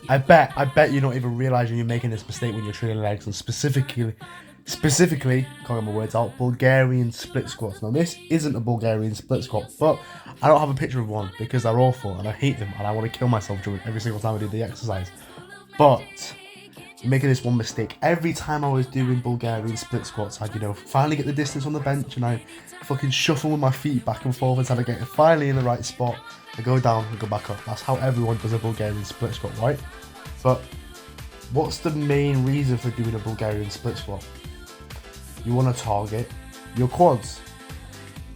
I bet you're not even realizing you're making this mistake when you're training legs, and specifically, can't get my words out, Bulgarian split squats. Now, this isn't a Bulgarian split squat, but I don't have a picture of one because they're awful and I hate them and I want to kill myself during every single time I do the exercise. But making this one mistake. Every time I was doing Bulgarian split squats, I'd, finally get the distance on the bench and I fucking shuffle with my feet back and forth until I get it finally in the right spot. I go down and go back up. That's how everyone does a Bulgarian split squat, right? But what's the main reason for doing a Bulgarian split squat? You want to target your quads.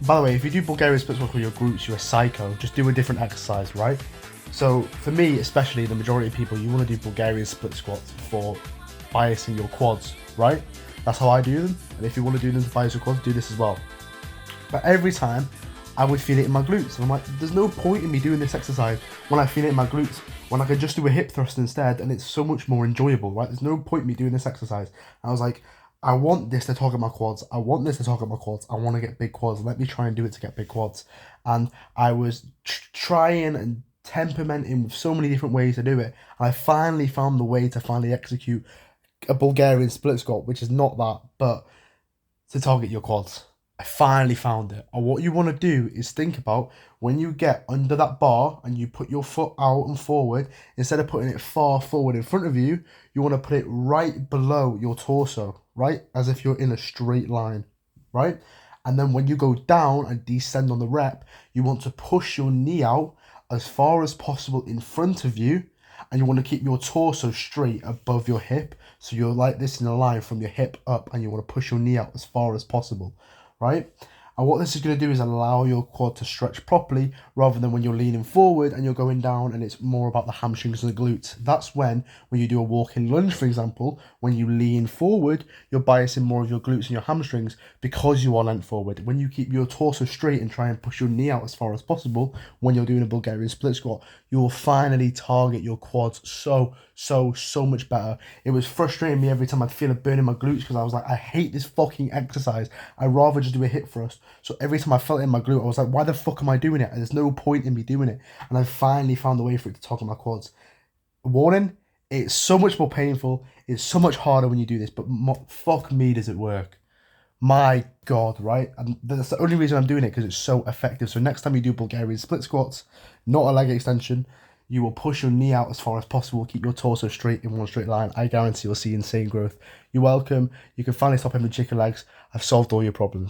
By the way, if you do Bulgarian split squats with your glutes, you're a psycho. Just do a different exercise, right? So for me, especially the majority of people, you want to do Bulgarian split squats for biasing your quads, right? That's how I do them. And if you want to do them to bias your quads, do this as well. But every time I would feel it in my glutes. And I'm like, there's no point in me doing this exercise when I feel it in my glutes, when I could just do a hip thrust instead and it's so much more enjoyable, right? There's no point in me doing this exercise. And I was like, I want this to target my quads. I want this to target my quads. I want to get big quads. Let me try and do it to get big quads. And I was trying and temperamenting with so many different ways to do it. And I finally found the way to finally execute a Bulgarian split squat, which is not that, but to target your quads. I finally found it. And what you want to do is think about when you get under that bar and you put your foot out and forward, instead of putting it far forward in front of you, you want to put it right below your torso, right? As if you're in a straight line, right? And then when you go down and descend on the rep, you want to push your knee out as far as possible in front of you, and you want to keep your torso straight above your hip. So you're like this in a line from your hip up, and you want to push your knee out as far as possible, right? And what this is going to do is allow your quad to stretch properly rather than when you're leaning forward and you're going down and it's more about the hamstrings and the glutes. That's when you do a walk-in lunge, for example, when you lean forward, you're biasing more of your glutes and your hamstrings because you are leant forward. When you keep your torso straight and try and push your knee out as far as possible when you're doing a Bulgarian split squat, you will finally target your quads so much better. It was frustrating me every time I'd feel a burn in my glutes because I was like, I hate this fucking exercise. I'd rather just do a hip thrust. So every time I felt it in my glute, I was like, why the fuck am I doing it? There's no point in me doing it. And I finally found a way for it to target my quads. Warning, it's so much more painful. It's so much harder when you do this, but fuck me, does it work? My God, right? And that's the only reason I'm doing it, because it's so effective. So next time you do Bulgarian split squats, not a leg extension, you will push your knee out as far as possible, keep your torso straight in one straight line. I guarantee you'll see insane growth. You're welcome. You can finally stop having chicken legs. I've solved all your problems.